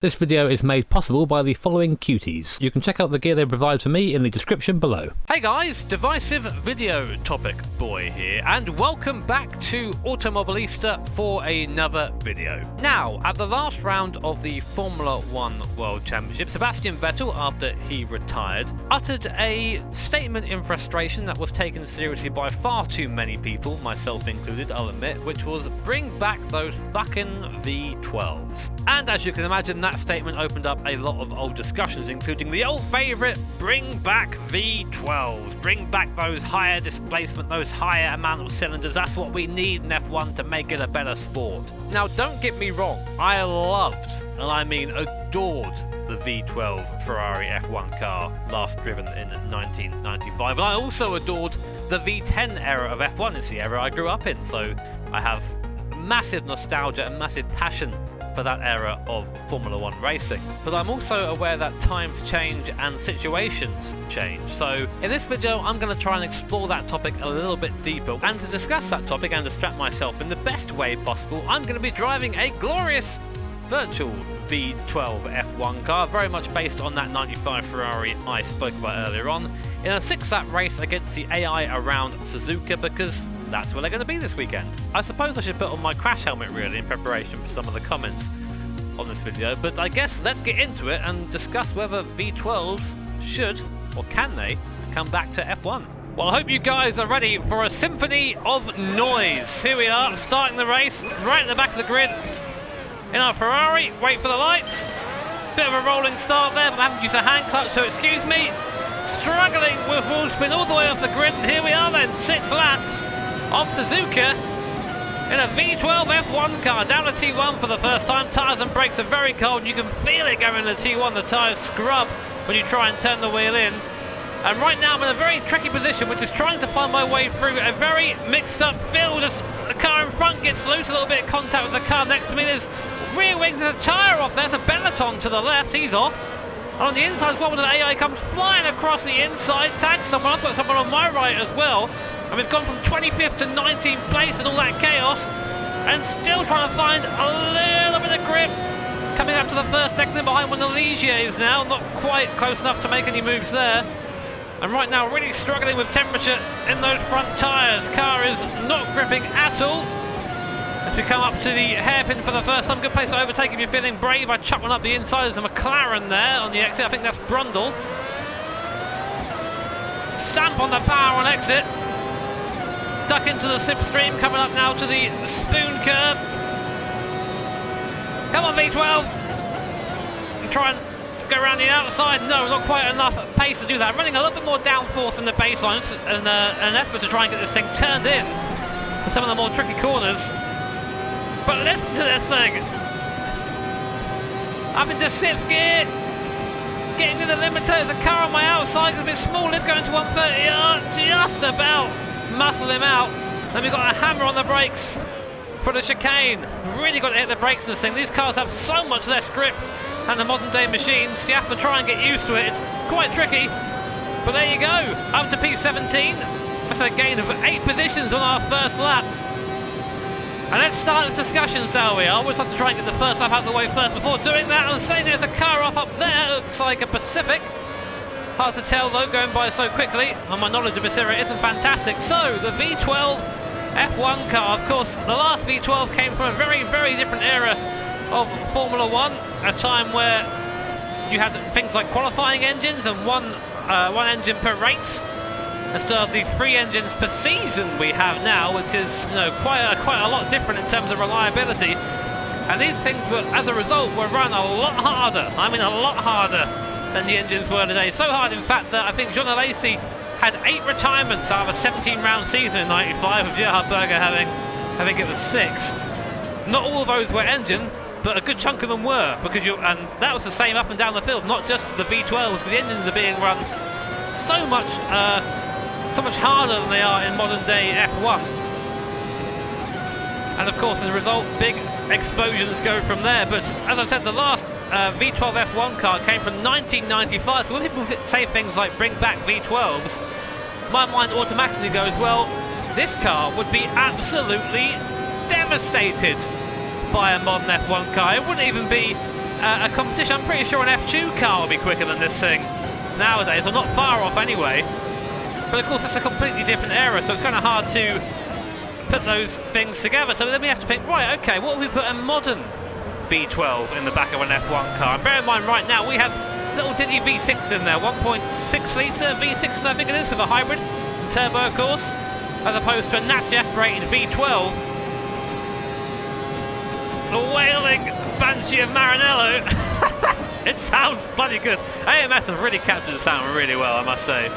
This video is made possible by the following cuties. You can check out the gear they provide for me in the description below. Hey guys, Divisive Video Topic Boy here, and welcome back to Automobilista for another video. Now, at the last round of the Formula 1 World Championship, Sebastian Vettel, after he retired, uttered a statement in frustration that was taken seriously by far too many people, myself included, I'll admit, which was bring back those fucking V12s. And as you can imagine, that statement opened up a lot of old discussions, including the old favourite, bring back V12s, bring back those higher displacement, those higher amount of cylinders. That's what we need in F1 to make it a better sport. Now, don't get me wrong, I loved, and I mean adored, the V12 Ferrari F1 car last driven in 1995, and I also adored the V10 era of F1. It's the era I grew up in, so I have massive nostalgia and massive passion for that era of Formula 1 racing. But I'm also aware that times change and situations change. So in this video, I'm going to try and explore that topic a little bit deeper. And to discuss that topic and distract myself in the best way possible, I'm going to be driving a glorious virtual V12 F1 car, very much based on that 95 Ferrari I spoke about earlier on, in a 6-lap race against the AI around Suzuka, because that's where they're going to be this weekend. I suppose I should put on my crash helmet really in preparation for some of the comments on this video, but I guess let's get into it and discuss whether V12s should, or can they, come back to F1. Well, I hope you guys are ready for a symphony of noise. Here we are, starting the race, right at the back of the grid, in our Ferrari. Wait for the lights. Bit of a rolling start there, but I haven't used a hand clutch, so excuse me. Struggling with wheel spin all the way off the grid, and here we are then, 6 laps of Suzuka in a V12 F1 car, down to T1 for the first time. Tyres and brakes are very cold, and you can feel it going to T1. The tyres scrub when you try and turn the wheel in. And right now I'm in a very tricky position, which is trying to find my way through a very mixed up field as the car in front gets loose, a little bit of contact with the car next to me. There's rear wings and a tyre off. There's a Benetton to the left, he's off. And on the inside as well, when the AI comes flying across the inside, tags someone. I've got someone on my right as well. And we've gone from 25th to 19th place in all that chaos, and still trying to find a little bit of grip. Coming up to the first second behind when the Ligier is now, not quite close enough to make any moves there. And right now really struggling with temperature in those front tyres. Car is not gripping at all. As we come up to the hairpin for the first time, good place to overtake if you're feeling brave. I chuck one up the inside. There's a McLaren there on the exit. I think that's Brundle. Stamp on the power on exit. Duck into the slipstream, coming up now to the spoon curve. Come on, V12. And try and go around the outside. No, not quite enough pace to do that. Running a little bit more downforce in the baseline, and an effort to try and get this thing turned in for some of the more tricky corners. But listen to this thing. I'm into 6th gear. Getting to the limiter. There's a car on my outside. There's a bit small lift going to 130. Just about muscle him out. Then we've got a hammer on the brakes for the chicane. Really got to hit the brakes in this thing. These cars have so much less grip than the modern day machines. You have to try and get used to it. It's quite tricky. But there you go. Up to P17. That's a gain of 8 positions on our first lap. And let's start this discussion, shall we? I always like to try and get the first lap out of the way first. Before doing that, I'm saying there's a car off up there. Looks like a Pacific. Hard to tell though, going by so quickly, and my knowledge of this era isn't fantastic. So, the V12 F1 car, of course, the last V12 came from a very, very different era of Formula 1, a time where you had things like qualifying engines and one engine per race, instead of the 3 engines per season we have now, which is, you know, quite a lot different in terms of reliability. And these things were, as a result, were run a lot harder. I mean, a lot harder than the engines were today. So hard, in fact, that I think John Alesi had 8 retirements out of a 17-round season in '95, with Gerhard Berger having, I think it was 6. Not all of those were engine, but a good chunk of them were, because and that was the same up and down the field, not just the V12s. The engines are being run so much harder than they are in modern day F1. And of course, as a result, big explosions go from there. But as I said, the last V12 F1 car came from 1995. So when people say things like bring back V12s, my mind automatically goes, well, this car would be absolutely devastated by a modern F1 car. It wouldn't even be a competition. I'm pretty sure an F2 car will be quicker than this thing nowadays, or not far off anyway. But of course it's a completely different era, so it's kind of hard to put those things together. So then we have to think, right, okay, what if we put a modern V12 in the back of an F1 car? And bear in mind right now we have little ditty V6 in there, 1.6 litre V6 I think it is, with a hybrid turbo of course, as opposed to a naturally aspirated V12. The wailing Banshee of Maranello. It sounds bloody good. AMS have really captured the sound really well, I must say.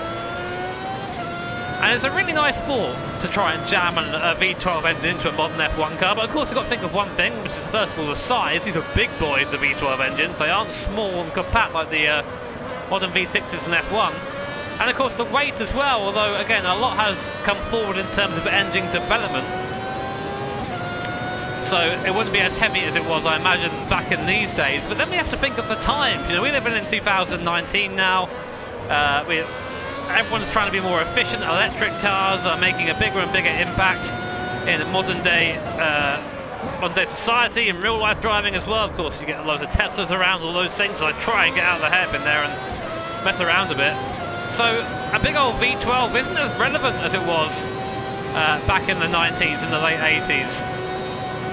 And it's a really nice thought to try and jam a V12 engine into a modern F1 car, but of course you've got to think of one thing, which is first of all the size. These are big boys, the V12 engines. They aren't small and compact like the modern V6s and F1. And of course the weight as well, although again a lot has come forward in terms of engine development. So it wouldn't be as heavy as it was, I imagine, back in these days. But then we have to think of the times. You know, we live in 2019 now. Everyone's trying to be more efficient. Electric cars are making a bigger and bigger impact in modern day society, in real life driving as well. Of course, you get loads of Teslas around, all those things. So I try and get out of the hairpin there and mess around a bit. So a big old V12 isn't as relevant as it was back in the 90s and the late 80s.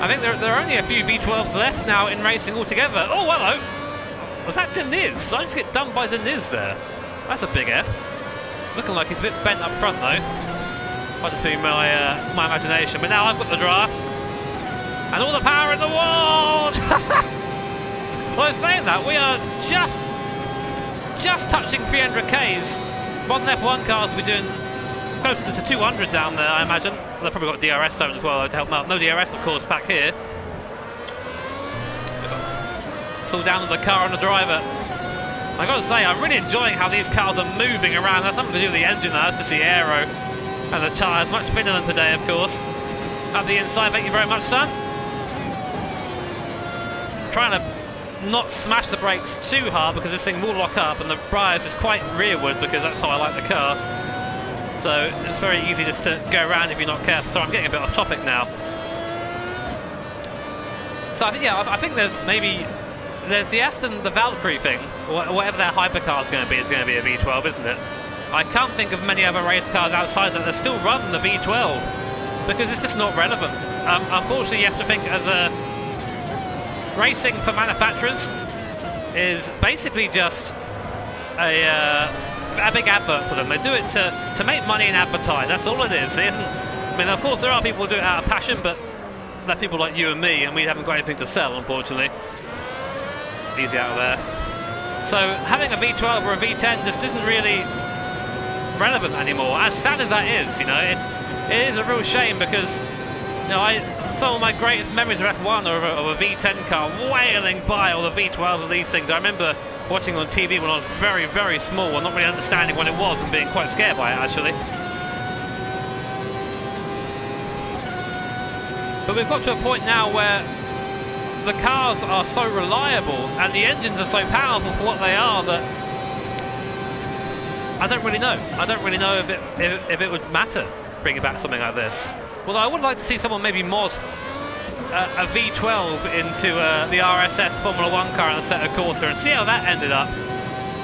I think there are only a few V12s left now in racing altogether. Oh, hello! Was that Deniz? I just get done by Deniz there. That's a big F. Looking like he's a bit bent up front though. Might just be my imagination. But now I've got the draft. And all the power in the world! Well, I was saying that, we are just touching 300Ks. Modern F1 cars will be doing closer to 200 down there, I imagine. They've probably got DRS zone as well to help them out. No DRS, of course, back here. It's all down to the car and the driver. I got to say, I'm really enjoying how these cars are moving around. That's something to do with the engine, though. That's just the aero and the tyres. Much thinner than today, of course. Up the inside, thank you very much, son. Trying to not smash the brakes too hard because this thing will lock up, and the bias is quite rearward because that's how I like the car. So it's very easy just to go around if you're not careful. So I'm getting a bit off topic now. So I think, yeah, I think there's the Aston, the Valkyrie thing, whatever their hypercar is going to be a V12, isn't it? I can't think of many other race cars outside that still run the V12 because it's just not relevant. Unfortunately, you have to think as a racing for manufacturers is basically just a big advert for them. They do it to make money and advertise. That's all it is. It isn't. I mean, of course, there are people who do it out of passion, but they're people like you and me, and we haven't got anything to sell, unfortunately. Easy out of there. So having a V12 or a V10 just isn't really relevant anymore. As sad as that is, you know, it is a real shame because, you know, some of my greatest memories of F1 are of a V10 car wailing by all the V12s of these things. I remember watching on TV when I was very, very small and not really understanding what it was and being quite scared by it, actually. But we've got to a point now where the cars are so reliable and the engines are so powerful for what they are that I don't really know. I don't really know if it would matter bringing back something like this. Although I would like to see someone maybe mod a V12 into the RSS Formula 1 car in a set of Corsa and see how that ended up.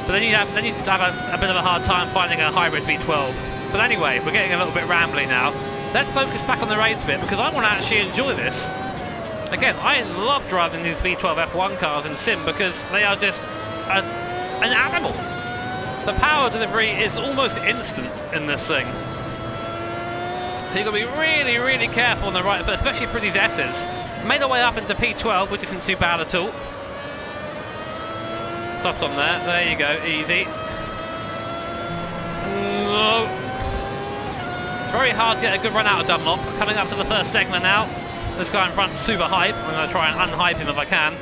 But then you'd have a bit of a hard time finding a hybrid V12. But anyway, we're getting a little bit rambly now. Let's focus back on the race a bit because I want to actually enjoy this. Again, I love driving these V12 F1 cars in sim because they are just an animal. The power delivery is almost instant in this thing. So you've got to be really, really careful on the right foot, especially through these S's. Made our way up into P12, which isn't too bad at all. Soft on there you go, easy. No. It's very hard to get a good run out of Dunlop. Coming up to the first segment now. This guy in front's super hype. I'm going to try and unhype him if I can.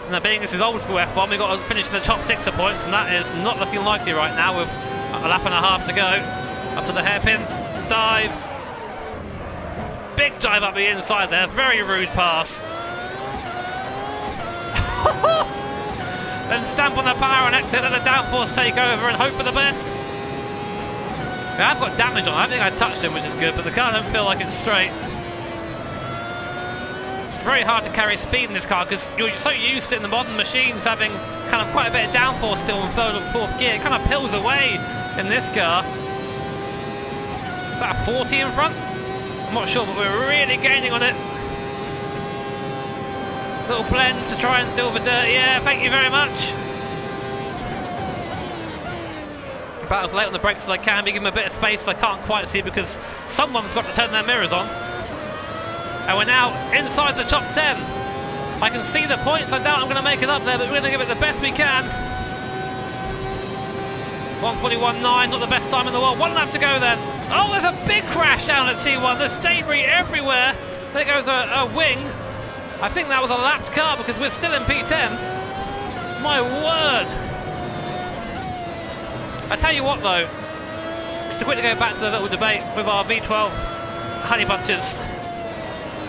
And being this is old school F1, we've got to finish in the top 6 of points, and that is not looking likely right now with a lap and a half to go. Up to the hairpin, dive. Big dive up the inside there, very rude pass. Then stamp on the power and exit, let the downforce take over and hope for the best. Now, I've got damage on. I don't think I touched him, which is good, but the car don't feel like it's straight. very hard to carry speed in this car because you're so used to in the modern machines having kind of quite a bit of downforce still in third and fourth gear. It kind of pills away in this car. Is that a 40 in front? I'm not sure, but we're really gaining on it. Little blend to try and deal with the dirt. Yeah, thank you very much. About as late on the brakes as I can, give them a bit of space I can't quite see because someone's got to turn their mirrors on. And we're now inside the top 10. I can see the points. I doubt I'm going to make it up there, but we're going to give it the best we can. 141.9, not the best time in the world. One lap to go then. Oh, there's a big crash down at T1. There's debris everywhere. There goes a wing. I think that was a lapped car because we're still in P10. My word. I tell you what though, to quickly go back to the little debate with our V12 honey bunches,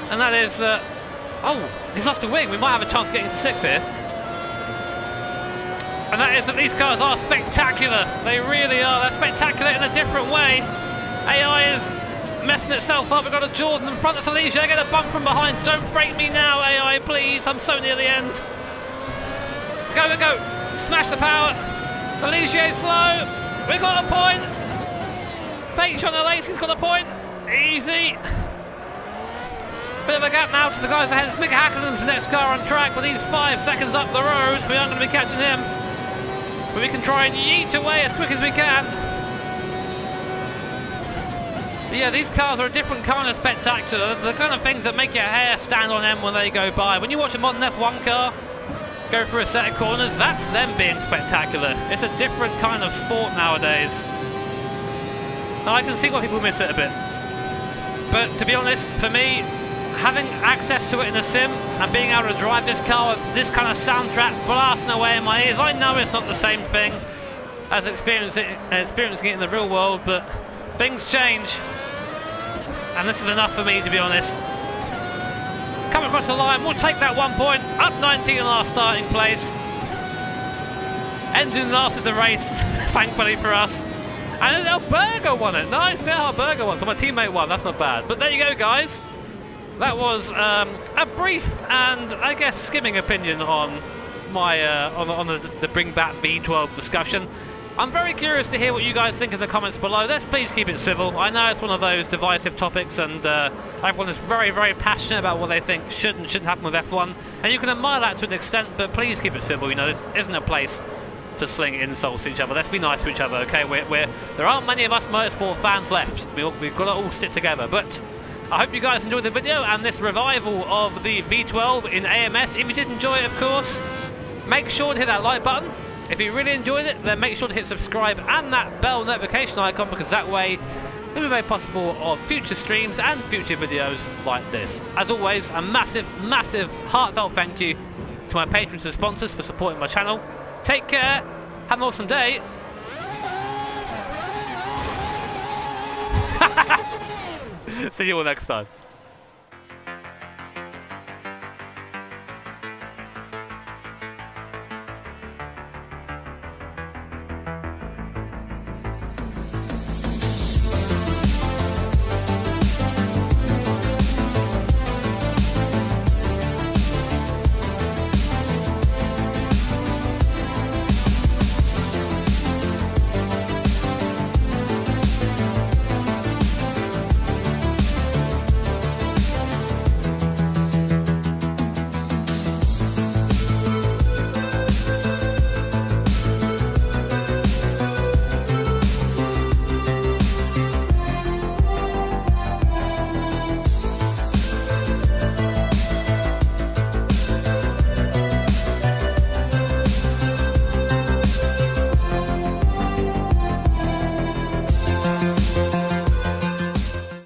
and that is, oh, he's lost a wing. We might have a chance of getting to 6th here. And that is that these cars are spectacular. They really are. They're spectacular in a different way. AI is messing itself up. We've got a Jordan in front. That's Alicia. I get a bump from behind. Don't break me now, AI, please. I'm so near the end. Go, go, go. Smash the power. Alicia slow. We got a point. Fake shot on the Lacey's got a point. Easy. Bit of a gap now to the guys ahead. It's Mick Hacknen's the next car on track, but he's 5 seconds up the road. We aren't going to be catching him. But we can try and yeet away as quick as we can. But yeah, these cars are a different kind of spectacular. The kind of things that make your hair stand on end when they go by. When you watch a modern F1 car go through a set of corners, that's them being spectacular. It's a different kind of sport nowadays. Now, I can see why people miss it a bit. But to be honest, for me, having access to it in a sim and being able to drive this car with this kind of soundtrack blasting away in my ears, I know it's not the same thing as experiencing it in the real world, but things change. And this is enough for me, to be honest. Come across the line, we'll take that 1 point, up 19 in our starting place. Ending last of the race, thankfully for us. And Alberga won it. Nice, yeah, Alberga won. So my teammate won, that's not bad. But there you go, guys. That was a brief and, I guess, skimming opinion on my on the Bring Back V12 discussion. I'm very curious to hear what you guys think in the comments below. Let's please keep it civil. I know it's one of those divisive topics, and everyone is very, very passionate about what they think should and shouldn't happen with F1. And you can admire that to an extent, but please keep it civil. You know, this isn't a place to sling insults at each other. Let's be nice to each other, okay? There aren't many of us motorsport fans left. We've got to all stick together. But I hope you guys enjoyed the video and this revival of the V12 in AMS. If you did enjoy it, of course, make sure to hit that like button. If you really enjoyed it, then make sure to hit subscribe and that bell notification icon, because that way it will be made possible of future streams and future videos like this. As always, a massive, massive, heartfelt thank you to my patrons and sponsors for supporting my channel. Take care, have an awesome day. See you all next time.